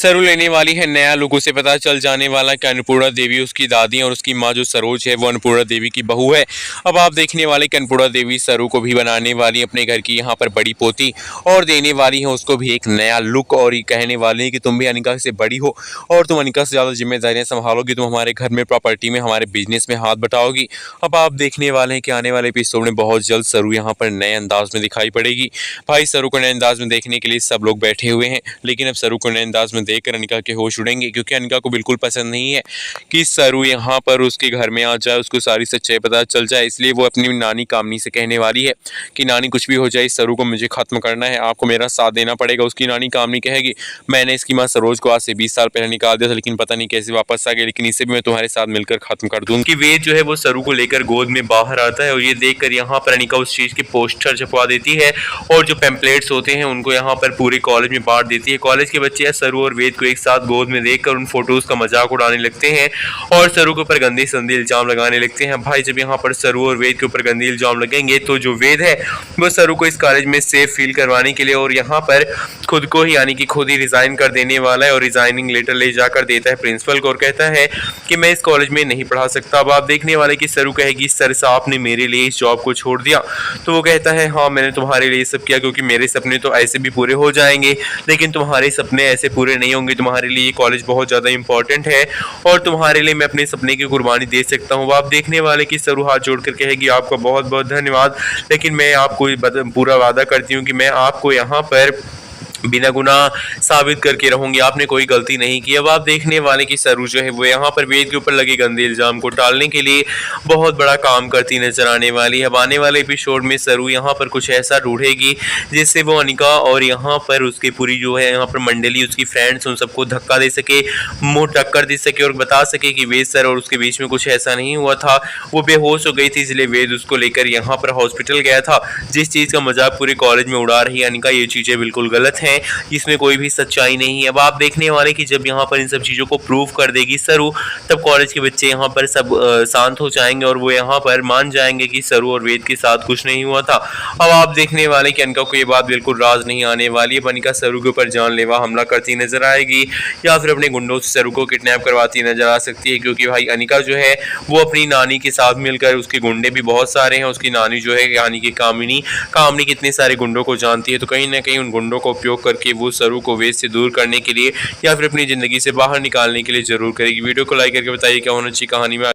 सरू लेने वाली है नया लुक। उसे पता चल जाने वाला कि अन्नपूर्णा देवी उसकी दादी और उसकी माँ जो सरोज है वो अन्नपूर्णा देवी की बहू है। अब आप देखने वाले कि अन्नपूर्णा देवी सरू को भी बनाने वाली अपने घर की यहाँ पर बड़ी पोती और देने वाली है उसको भी एक नया लुक। और ये कहने वाली है कि तुम भी अनिका से बड़ी हो और तुम अनिका से ज़्यादा जिम्मेदारियाँ संभालोगी, तुम हमारे घर में प्रॉपर्टी में हमारे बिजनेस में हाथ बटाओगी। अब आप देखने वाले हैं कि आने वाले एपिसोड में बहुत जल्द सरू यहाँ पर नए अंदाज में दिखाई पड़ेगी। भाई सरू को नए अंदाज में देखने के लिए सब लोग बैठे हुए हैं, लेकिन अब सरू को नए अंदाज में देखकर अनिका के होश उड़ेंगे, क्योंकि अनिका को बिल्कुल पसंद नहीं है कि सरू यहाँ पर उसके घर में आ जाए, उसको सारी सच्चाई पता चल जाए। इसलिए वो अपनी नानी कामनी से कहने वाली है कि नानी कुछ भी हो जाए इस सरू को मुझे खत्म करना है, आपको मेरा साथ देना पड़ेगा। उसकी नानी कामनी कहेगी मैंने इसकी माँ सरोज को आज से 20 साल पहले निकाल दिया था, लेकिन पता नहीं कैसे वापस आ गया, लेकिन इसे भी मैं तुम्हारे साथ मिलकर खत्म कर दूंगी। कि वेद जो है वो सरू को लेकर गोद में बाहर आता है और ये देखकर यहाँ पर अनिका उस चीज के पोस्टर छपवा देती है और जो पैम्पलेट्स होते हैं उनको यहाँ पर पूरे कॉलेज में बांट देती है। कॉलेज के बच्चे सरू और वेद को एक साथ गोद में देखकर उन फोटोज का मजाक उड़ाने लगते हैं और सरू के ऊपर गंदे संदे इल्जाम लगाने लगते हैं। भाई जब यहाँ पर सरू और वेद के ऊपर गंदे इल्जाम लगेंगे तो जो वेद है वो सरू को इस कॉलेज में सेफ फील करवाने के लिए और यहाँ पर खुद को ही यानी कि खुद ही रिजाइन कर देने वाला है और रिजाइनिंग लेटर ले जाकर देता है प्रिंसिपल को और कहता है कि मैं इस कॉलेज में नहीं पढ़ा सकता। अब आप देखने वाले कि सरू कहेगी सर साहब ने मेरे लिए इस जॉब को छोड़ दिया, तो वो कहता है हाँ मैंने तुम्हारे लिए सब किया क्योंकि मेरे सपने तो ऐसे भी पूरे हो जाएंगे, लेकिन तुम्हारे सपने ऐसे पूरे नहीं होंगे, तुम्हारे लिए ये कॉलेज बहुत ज़्यादा इंपॉर्टेंट है और तुम्हारे लिए मैं अपने सपने की कुर्बानी दे सकता हूँ। आप देखने वाले कि सरू हाथ जोड़कर कहेगी आपका बहुत बहुत धन्यवाद, लेकिन मैं आपको पूरा वादा करती हूँ कि मैं आपको यहाँ पर बिना गुनाह साबित करके रहूंगी, आपने कोई गलती नहीं की। अब आप देखने वाले कि सरू जो है वो यहाँ पर वेद के ऊपर लगे गंदे इल्जाम को टालने के लिए बहुत बड़ा काम करती नजर आने वाली है। अब आने वाले एपिसोड में सरू यहाँ पर कुछ ऐसा ढूंढेगी जिससे वो अनिका और यहाँ पर उसकी पूरी जो है यहाँ पर मंडली उसकी फ्रेंड्स उन सबको धक्का दे सके, मुंह टक्कर दे सके और बता सके कि वेद सर और उसके बीच में कुछ ऐसा नहीं हुआ था, वो बेहोश हो गई थी इसलिए वेद उसको लेकर यहाँ पर हॉस्पिटल गया था। जिस चीज़ का मजाक पूरे कॉलेज में उड़ा रही है अनिका, ये चीज़ें बिल्कुल गलत हैं, इसमें कोई भी सच्चाई नहीं है। अब आप देखने वाले कि जब यहाँ पर इन सब चीज़ों को प्रूव कर देगी सरू, तब कॉलेज के बच्चे यहाँ पर सब शांत हो जाएंगे और वो यहाँ पर मान जाएंगे कि सरू और वेद के साथ कुछ नहीं हुआ था। अब आप देखने वाले कि अनिका को ये बात बिल्कुल राज नहीं आने वाली है। अनिका सरू के ऊपर जानलेवा हमला करती नजर आएगी या फिर अपने गुंडों से सरू को किडनैप करवाती नजर आ सकती है, क्योंकि भाई अनिका जो है वो अपनी नानी के साथ मिलकर, उसके गुंडे भी बहुत सारे हैं, उसकी नानी जो है यानी कि कामनी कितने सारे गुंडों को जानती है, तो कहीं ना कहीं उन गुंडों का उपयोग करके वो सरू को वेद से दूर करने के लिए या फिर अपनी ज़िंदगी से बाहर निकालने के लिए ज़रूर करेगी। वीडियो को लाइक करके बताइए क्या होना चाहिए कहानी में।